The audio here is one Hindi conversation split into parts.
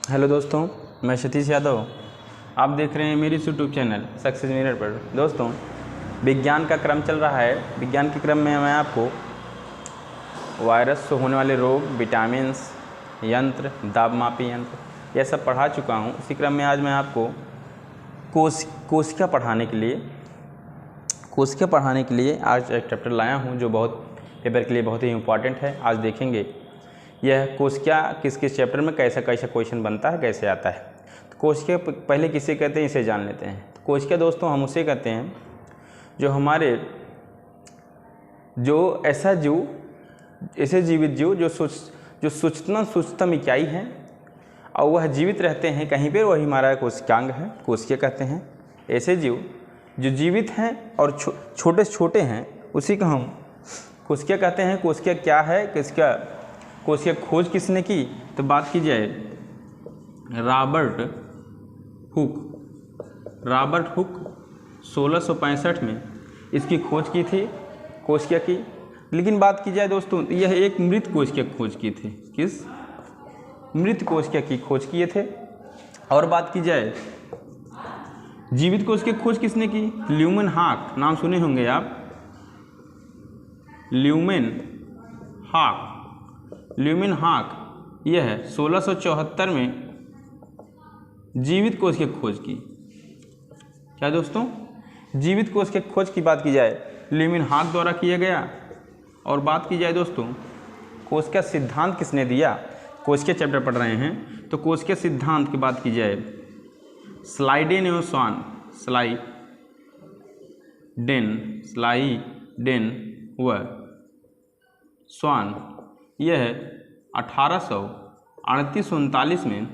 हेलो दोस्तों, मैं सतीश यादव। आप देख रहे हैं मेरी यूट्यूब चैनल सक्सेस मिरर पर। दोस्तों, विज्ञान का क्रम चल रहा है। विज्ञान के क्रम में मैं आपको वायरस से होने वाले रोग, विटामिन्स, यंत्र, दाब यंत्र, यह सब पढ़ा चुका हूँ। इसी क्रम में आज मैं आपको कोशिका पढ़ाने के लिए आज एक चैप्टर लाया हूँ जो पेपर के लिए बहुत ही इम्पोर्टेंट है। आज देखेंगे यह कोशिका किस किस चैप्टर में कैसा कैसा क्वेश्चन बनता है, कैसे आता है। तो कोशिका पहले किसे कहते हैं, इसे जान लेते हैं। तो कोशिका दोस्तों हम उसे कहते हैं जो ऐसे जीवित जीव जो सूक्ष्मतम इकाई है और वह जीवित रहते हैं कहीं पर, वही हमारा कोशिकांग है, कोशिका कहते हैं। ऐसे जीव जो जीवित हैं और छोटे छोटे हैं उसी को हम कोशिका कहते हैं। कोशिका क्या है, कोशिका खोज किसने की, तो बात की जाए रॉबर्ट हुक 1665 में इसकी खोज की थी, कोशिका की। लेकिन बात की जाए दोस्तों, यह एक मृत कोशिका खोज की थी। किस मृत कोशिका की खोज किए थे। और बात की जाए जीवित कोशिका खोज किसने की, ल्यूमेनहॉक, नाम सुने होंगे आप। ल्यूमेनहॉक यह 1674 में जीवित कोशिका खोज की। क्या दोस्तों, जीवित कोशिका खोज की बात की जाए ल्यूमेनहॉक द्वारा किया गया। और बात की जाए दोस्तों कोशिका सिद्धांत किसने दिया, कोशिका चैप्टर पढ़ रहे हैं तो कोशिका सिद्धांत की बात की जाए स्लाइडेन व स्वान, यह 1838-39 में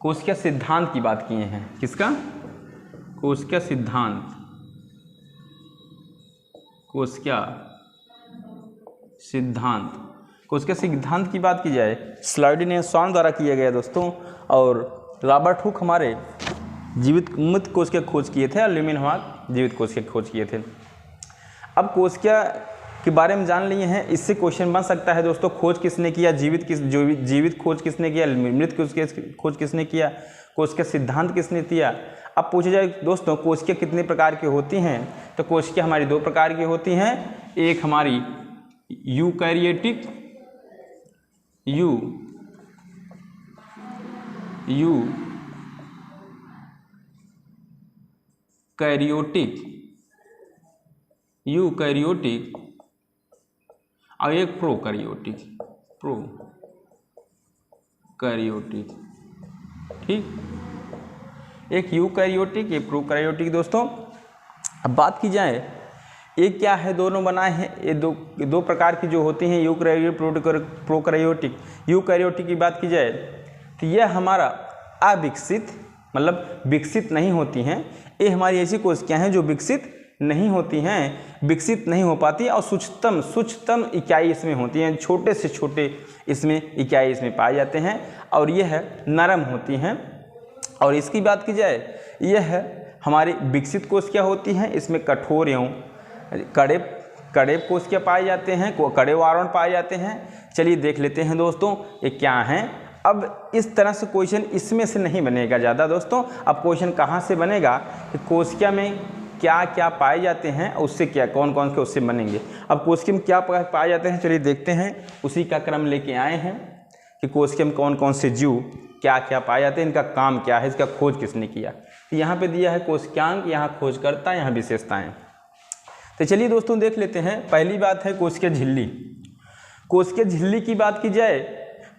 कोशिका सिद्धांत की बात किए हैं। किसका, कोशिका सिद्धांत की बात की जाए स्लाइडेन एवं स्वान द्वारा किया गया दोस्तों। और रॉबर्ट हुक हमारे जीवित कोशिका खोज किए थे और ल्यूमेनहॉक जीवित कोशिका खोज किए थे। अब कोशिका के बारे में जान लिए हैं, इससे क्वेश्चन बन सकता है दोस्तों, खोज किसने किया, जीवित खोज किसने किया, मृत खोज किसने किया, कोशिका सिद्धांत किसने दिया। अब पूछा जाए दोस्तों कोशिका कितने प्रकार की होती हैं, तो कोशिका हमारी दो प्रकार की होती हैं। एक हमारी यूकैरियोटिक और एक प्रोकैरियोटिक। ठीक, एक यूकैरियोटिक, एक प्रोकैरियोटिक दोस्तों। अब बात की जाए ये क्या है, दोनों बनाए हैं, ये दो प्रकार की जो होती हैं यूकैरियोटिक, प्रोकैरियोटिक। यूकैरियोटिक की बात की जाए तो यह हमारा अविकसित, मतलब विकसित नहीं होती हैं। ये हमारी ऐसी कोशिकाएं हैं जो विकसित नहीं होती हैं, विकसित नहीं हो पाती और सूक्ष्मतम इकाई इसमें होती हैं, छोटे से छोटे इसमें इकाई इसमें पाए जाते हैं और यह नरम होती हैं। और इसकी बात की जाए यह हमारी विकसित कोशिका होती हैं, इसमें कठोर एवं कड़े कोशिका पाए जाते हैं, कड़े आवरण पाए जाते हैं। चलिए देख लेते हैं दोस्तों ये क्या हैं। अब इस तरह से क्वेश्चन इसमें से नहीं बनेगा ज़्यादा दोस्तों। अब क्वेश्चन कहाँ से बनेगा कि कोशिका में क्या क्या पाए जाते हैं, उससे क्या कौन कौन के उससे बनेंगे। अब कोशिका में क्या पाए जाते हैं, चलिए देखते हैं। उसी का क्रम लेके आए हैं कि कोशिका में कौन कौन से जीव क्या क्या पाए जाते हैं, इनका काम क्या है, इसका खोज किसने किया। तो यहाँ पे दिया है कोशिकांग, यहाँ खोजकर्ता, यहाँ विशेषताएँ। तो चलिए दोस्तों देख लेते हैं। पहली बात है कोशिका झिल्ली। कोशिका झिल्ली की बात की जाए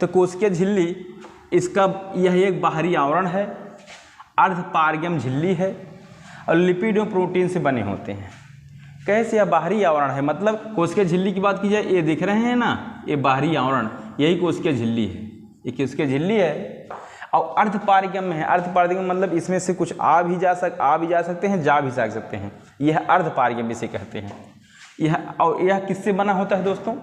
तो कोशिका झिल्ली इसका यह एक बाहरी आवरण है, अर्धपारगम झिल्ली है और लिपिड और प्रोटीन से बने होते हैं। कैसे यह बाहरी आवरण है, मतलब कोशिका झिल्ली की बात की जाए, ये दिख रहे हैं ना, ये बाहरी आवरण, यही कोशिका झिल्ली है, ये कोशिका झिल्ली है। और अर्धपारगम में है, अर्धपारगम मतलब इसमें से कुछ आ भी जा सकते हैं, जा भी सकते हैं, यह अर्धपारगम इसे कहते हैं। यह किससे बना होता है दोस्तों,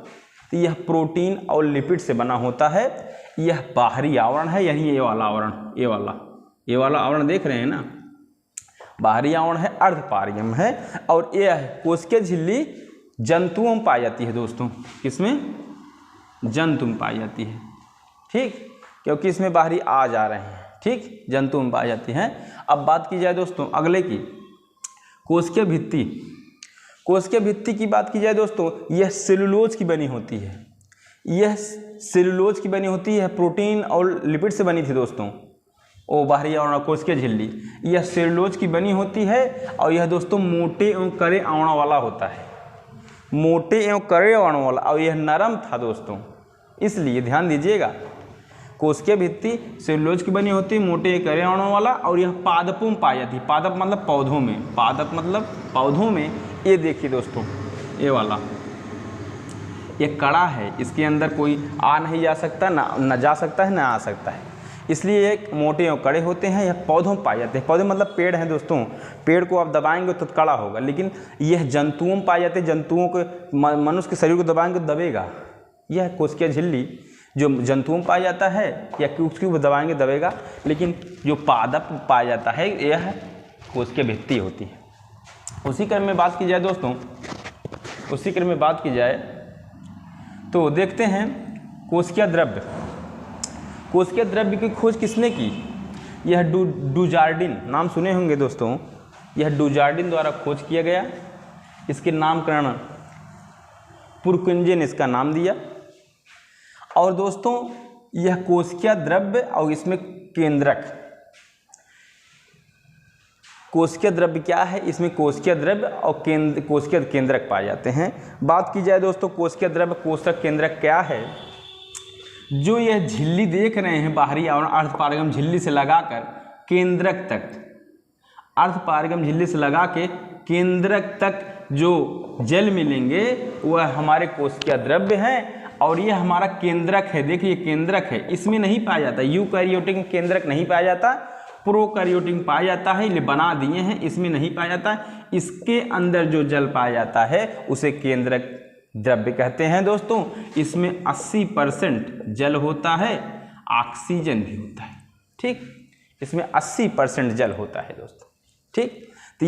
तो यह प्रोटीन और लिपिड से बना होता है। यह बाहरी आवरण है, यही ये वाला आवरण, ये वाला आवरण देख रहे हैं ना, बाहरी आवरण है, अर्धपारगम है। और यह कोशिका झिल्ली जंतुओं में पाई जाती है दोस्तों, किसमें, जंतु में पाई जाती है। ठीक, क्योंकि इसमें बाहरी आ जा रहे हैं, ठीक, जंतु में पाई जाती हैं। अब बात की जाए दोस्तों अगले की, कोशिकीय भित्ति। कोशिकीय भित्ति की बात की जाए दोस्तों, यह सेलुलोज की बनी होती है, यह सेलुलोज की बनी होती है, प्रोटीन और लिपिड से बनी थी दोस्तों। ओ बाहरी आवरण कोशिकीय झिल्ली, यह सेलुलोज की बनी होती है और यह दोस्तों मोटे एवं कड़े आवरण वाला होता है, मोटे एवं कड़े आवरण वाला, और यह नरम था दोस्तों, इसलिए ध्यान दीजिएगा। कोशिकीय भित्ति सेलुलोज की बनी होती है, मोटे कड़े आवरण वाला, और यह पादपों में पाई जाती है। पादप मतलब पौधों में, पादप मतलब पौधों में। ये देखिए दोस्तों, ये वाला ये कड़ा है, इसके अंदर कोई आ नहीं जा सकता, ना न जा सकता है ना आ सकता है, इसलिए एक मोटे और कड़े होते हैं। यह पौधों में पाए जाते हैं, पौधे मतलब पेड़ हैं दोस्तों, पेड़ को आप दबाएंगे तो कड़ा होगा, लेकिन यह जंतुओं में पाए जाते हैं, जंतुओं को मनुष्य के शरीर को दबाएंगे तो दबेगा। यह कोशिकीय झिल्ली जो जंतुओं में पाया जाता है या उसकी दबाएंगे दबेगा, लेकिन जो पादप पाया जाता है यह कोशिकीय भित्ति होती है। उसी क्रम में बात की जाए दोस्तों, उसी क्रम में बात की जाए तो देखते हैं कोशिकीय द्रव्य। कोशिकीय द्रव्य की खोज किसने की? यह डुजार्डिन, नाम सुने होंगे दोस्तों, यह डुजार्डिन द्वारा खोज किया गया। इसके नामकरण पुरकुंजे ने इसका नाम दिया। और दोस्तों यह कोशिकीय द्रव्य और इसमें केंद्रक, कोशिकीय द्रव्य क्या है, इसमें कोशिकीय द्रव्य और कोशिकीय केंद्रक पाए जाते हैं। बात की जाए दोस्तों कोशिकीय द्रव्य कोशिकीय केंद्रक क्या है, जो यह झिल्ली देख रहे हैं बाहरी आवरण अर्धपारगम झिल्ली से लगाकर केंद्रक तक, अर्धपारगम झिल्ली से लगा के केंद्रक तक जो जल मिलेंगे वह हमारे कोशिकीय द्रव्य हैं, और ये हमारा केंद्रक है। देखिए केंद्रक है, इसमें नहीं पाया जाता, यूकैरियोटिक में केंद्रक नहीं पाया जाता, प्रोकैरियोटिक में पाया जाता है, ये बना दिए हैं, इसमें नहीं पाया जाता। इसके अंदर जो जल पाया जाता है उसे केंद्रक द्रव्य कहते हैं दोस्तों। इसमें 80% जल होता है, ऑक्सीजन भी होता है, ठीक, इसमें 80% जल होता है दोस्तों, ठीक। तो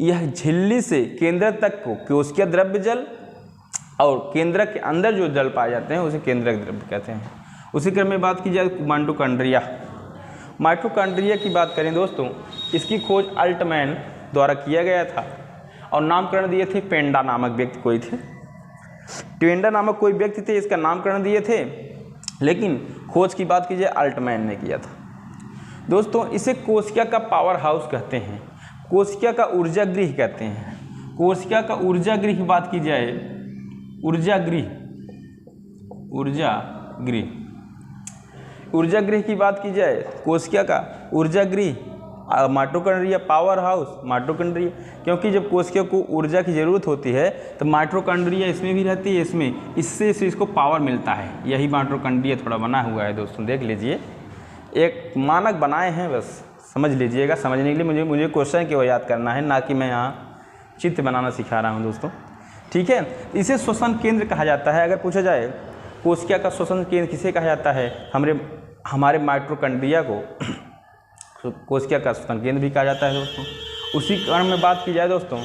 यह झिल्ली से केंद्र तक को कोशिकीय द्रव्य जल और केंद्रक के अंदर जो जल पाए जाते हैं उसे केंद्रक द्रव्य कहते हैं। उसी क्रम में बात की जाए माइटोकॉन्ड्रिया। माइटोकॉन्ड्रिया की बात करें दोस्तों, इसकी खोज अल्टमैन द्वारा किया गया था और नामकरण दिए थे पेंडा नामक व्यक्ति कोई थे, पेंडा नामक कोई व्यक्ति थे, इसका नामकरण दिए थे, लेकिन खोज की बात की जाए अल्टमैन ने किया था दोस्तों। इसे कोशिका का पावर हाउस कहते हैं, कोशिका का ऊर्जा गृह कहते हैं। कोशिका का ऊर्जा गृह की बात की जाए, ऊर्जा गृह की बात की जाए, कोशिका का ऊर्जा गृह, माइटोकॉन्ड्रिया पावर हाउस, माइटोकॉन्ड्रिया, क्योंकि जब कोशिका को ऊर्जा की ज़रूरत होती है तो माइटोकॉन्ड्रिया इसमें भी रहती है, इससे इसको पावर मिलता है। यही माइटोकॉन्ड्रिया थोड़ा बना हुआ है दोस्तों, देख लीजिए, एक मानक बनाए हैं, बस समझ लीजिएगा। समझने के लिए मुझे क्वेश्चन केवल याद करना है, ना कि मैं यहाँ चित्र बनाना सिखा रहा हूँ दोस्तों, ठीक है। इसे श्वसन केंद्र कहा जाता है। अगर पूछा जाए कोशिका का श्वसन केंद्र किसे कहा जाता है, हमारे माइटोकॉन्ड्रिया को कोशिका का श्वसन केंद्र भी कहा जाता है दोस्तों। उसी क्रम में बात की जाए दोस्तों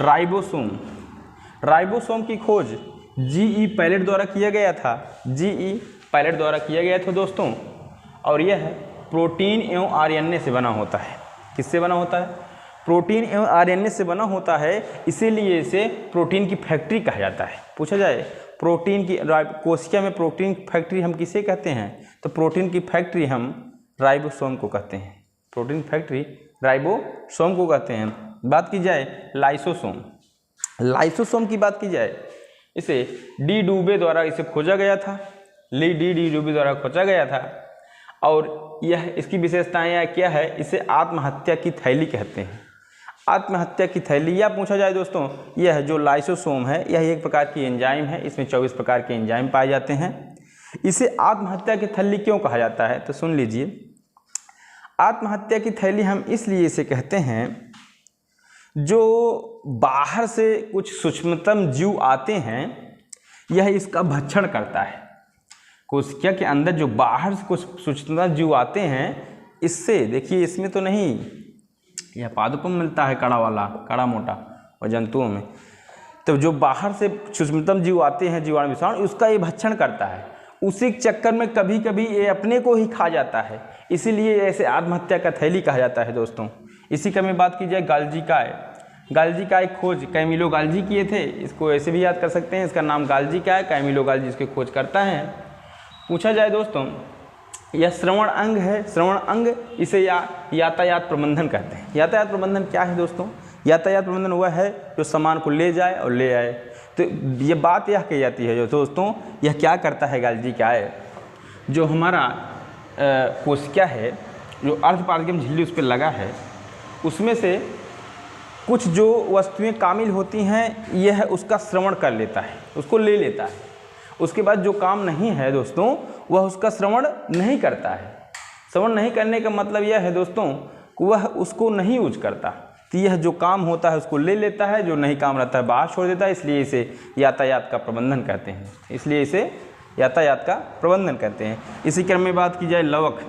राइबोसोम, राइबोसोम की खोज GE पैलेट द्वारा किया गया था, GE पैलेट द्वारा किया गया था दोस्तों। और यह प्रोटीन एवं RNA से बना होता है। किससे बना होता है? प्रोटीन एवं RNA से बना होता है, इसीलिए इसे प्रोटीन की फैक्ट्री कहा जाता है। पूछा जाए प्रोटीन की, कोशिका में प्रोटीन फैक्ट्री हम किसे कहते हैं, तो प्रोटीन की फैक्ट्री हम राइबोसोम को कहते हैं, प्रोटीन फैक्ट्री राइबोसोम को कहते हैं। बात की जाए लाइसोसोम, लाइसोसोम की बात की जाए, इसे डी डूबे द्वारा इसे खोजा गया था, डी डूबे द्वारा खोजा गया था। और यह इसकी विशेषताएं क्या है, इसे आत्महत्या की थैली कहते हैं, आत्महत्या की थैली। या पूछा जाए दोस्तों, यह जो लाइसोसोम है यह एक प्रकार की एंजाइम है, इसमें 24 प्रकार के एंजाइम पाए जाते हैं। इसे आत्महत्या की थैली क्यों कहा जाता है, तो सुन लीजिए। आत्महत्या की थैली हम इसलिए इसे कहते हैं, जो बाहर से कुछ सूक्ष्मतम जीव आते हैं, यह इसका भक्षण करता है। कोशिका के अंदर जो बाहर से कुछ सूक्ष्मतम जीव आते हैं, इससे देखिए, इसमें तो नहीं, यह पादपों में मिलता है कड़ा वाला, कड़ा मोटा, और जंतुओं में। तो जो बाहर से सूक्ष्मतम जीव आते हैं, जीवाणु विषाणु, उसका ये भक्षण करता है। उसी चक्कर में कभी कभी ये अपने को ही खा जाता है, इसीलिए ऐसे आत्महत्या का थैली कहा जाता है दोस्तों। इसी क्रम में बात की जाए गाल्जी काय। गाल्जी काय खोज कैमिलो गाल्जी किए थे, इसको ऐसे भी याद कर सकते हैं, इसका नाम गाल्जी काय, कैमिलो गाल्जी इसकी खोज करता है। पूछा जाए दोस्तों, यह श्रवण अंग है, श्रवण अंग, इसे यातायात प्रबंधन कहते हैं। यातायात प्रबंधन क्या है दोस्तों? यातायात प्रबंधन वह है जो सामान को ले जाए और ले आए। तो ये बात यह कही जाती है जो दोस्तों, यह क्या करता है गाल्जी काय, जो हमारा कोशिका है, जो अर्धपारगम झिल्ली उस पर लगा है, उसमें से कुछ जो वस्तुएं कामिल होती हैं यह उसका श्रवण कर लेता है, उसको ले लेता है। उसके बाद जो काम नहीं है दोस्तों वह उसका श्रवण नहीं करता है। श्रवण नहीं करने का मतलब यह है दोस्तों कि वह उसको नहीं यूज करता। तो यह जो काम होता है उसको ले लेता है, जो नहीं काम रहता है बाहर छोड़ देता है, इसलिए इसे यातायात का प्रबंधन कहते हैं। इसलिए इसे यातायात का प्रबंधन कहते हैं। इसी क्रम में बात की जाए लवक।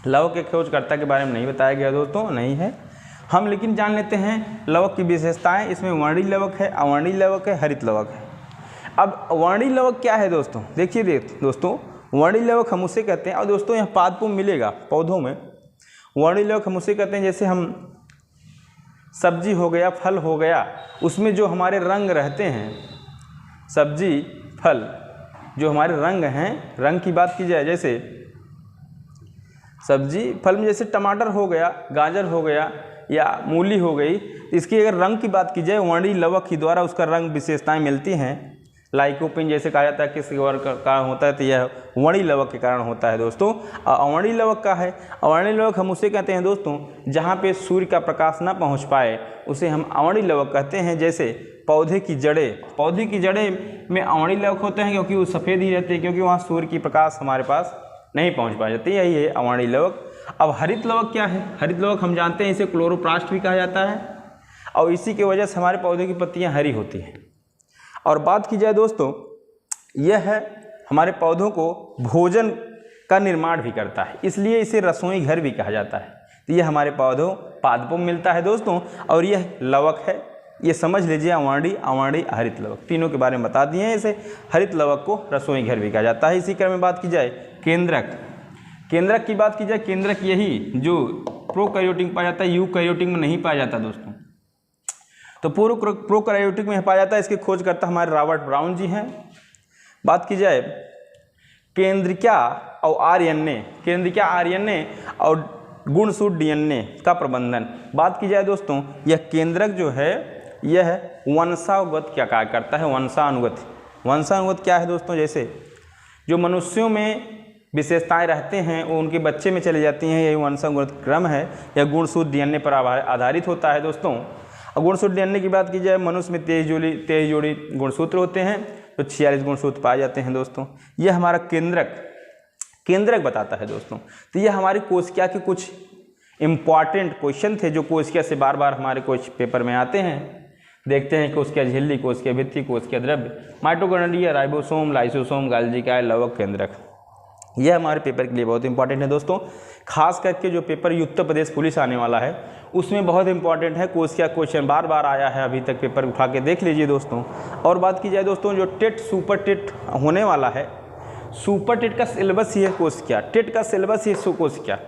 लवक के खोजकर्ता के बारे में नहीं बताया गया दोस्तों, नहीं है हम, लेकिन जान लेते हैं लवक की विशेषताएं। इसमें वर्णी लवक है, अवर्णी लवक है, हरित लवक है। अब वर्णी लवक क्या है दोस्तों? देखिए दोस्तों, वर्णी लवक हम उसे कहते हैं, और दोस्तों यहाँ पादपों मिलेगा पौधों में। वर्णी लवक हम उसे कहते हैं जैसे हम सब्जी हो गया, फल हो गया, उसमें जो हमारे रंग रहते हैं, सब्जी फल जो हमारे रंग हैं, रंग की बात की जाए जैसे सब्जी फल में जैसे टमाटर हो गया, गाजर हो गया या मूली हो गई, इसकी अगर रंग की बात की जाए वर्णी लवक के द्वारा उसका रंग विशेषताएं मिलती हैं। लाइकोपिन जैसे कहा जाता है किस कारण होता है, तो यह वर्णी लवक के कारण होता है दोस्तों। अवर्णी लवक का है, अवर्णी लवक हम उसे कहते हैं दोस्तों जहाँ पे सूर्य का प्रकाश ना पहुँच पाए उसे हम अवर्णी लवक कहते हैं। जैसे पौधे की जड़ें में अवर्णी लवक होते हैं क्योंकि वो सफ़ेद ही रहते हैं, क्योंकि वहाँ सूर्य की प्रकाश हमारे पास नहीं पहुँच पा जाती, यही है अवर्णी लवक। अब हरित लवक क्या है? हरित लवक हम जानते हैं इसे क्लोरोप्लास्ट भी कहा जाता है, और इसी की वजह से हमारे पौधे की पत्तियां हरी होती हैं। और बात की जाए दोस्तों, यह है हमारे पौधों को भोजन का निर्माण भी करता है, इसलिए इसे रसोई घर भी कहा जाता है। तो यह हमारे पादपों में मिलता है दोस्तों, और यह लवक है। ये समझ लीजिए, अवर्णी, अवर्णी, हरित लवक तीनों के बारे में बता दिए हैं। इसे हरित लवक को रसोई घर भी कहा जाता है। इसी क्रम में बात की जाए केंद्रक। केंद्रक की बात की जाए, केंद्रक यही जो प्रोकैरियोटिक में पाया जाता है, यूकैरियोटिक में नहीं पाया जाता दोस्तों। तो प्रोकैरियोटिक में पाया जाता है। इसके खोजकर्ता हमारे रॉबर्ट ब्राउन जी हैं। बात की जाए केंद्रिका और आरएनए, केंद्रिका आरएनए और गुणसूत्र डीएनए का प्रबंधन। बात की जाए दोस्तों, यह केंद्रक जो है यह वंशानुगत क्या कार्य करता है? वंशानुगत क्या है दोस्तों? जैसे जो मनुष्यों में विशेषताएं रहते हैं वो उनके बच्चे में चली जाती हैं, यही वंशानुगत क्रम है। यह गुणसूत्र डीएनए पर आधारित होता है दोस्तों। और गुणसूत्र डीएनए की बात की जाए, मनुष्य में 23 जोड़ी गुणसूत्र होते हैं, तो 46 गुणसूत्र पाए जाते हैं दोस्तों। यह हमारा केंद्रक बताता है दोस्तों। तो यह हमारी कोशिका के कुछ इम्पॉर्टेंट क्वेश्चन थे जो कोशिका से बार बार हमारे कुछ पेपर में आते हैं। देखते हैं कोशिका झिल्ली, कोशिका भित्ति, कोशिका द्रव्य, माइटोकॉन्ड्रिया, राइबोसोम, लाइसोसोम, गाल्जी काय, लवक, केंद्रक। यह हमारे पेपर के लिए बहुत इंपॉर्टेंट है दोस्तों। खास करके जो पेपर उत्तर प्रदेश पुलिस आने वाला है उसमें बहुत इंपॉर्टेंट है। कोशिका क्वेश्चन बार बार आया है, अभी तक पेपर उठा के देख लीजिए दोस्तों। और बात की जाए दोस्तों, जो टेट सुपर टेट होने वाला है, सुपर टेट का सिलेबस ही है कोशिका, टेट का सिलेबस ही है कोशिका।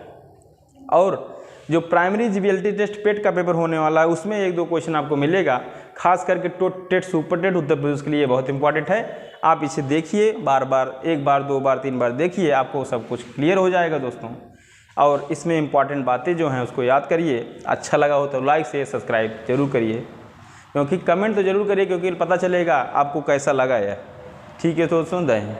और जो प्राइमरी जीबीएलटी टेस्ट पेट का पेपर होने वाला है उसमें 1-2 क्वेश्चन आपको मिलेगा। खास करके TET super TET Uttar Pradesh के लिए बहुत इंपॉर्टेंट है। आप इसे देखिए बार बार, 1 बार 2 बार 3 बार देखिए, आपको सब कुछ क्लियर हो जाएगा दोस्तों। और इसमें इंपॉर्टेंट बातें जो हैं उसको याद करिए। अच्छा लगा हो तो लाइक शेयर सब्सक्राइब जरूर करिए, क्योंकि कमेंट तो जरूर करिए, क्योंकि पता चलेगा आपको कैसा लगा है। ठीक है दोस्तों, जय हिंद।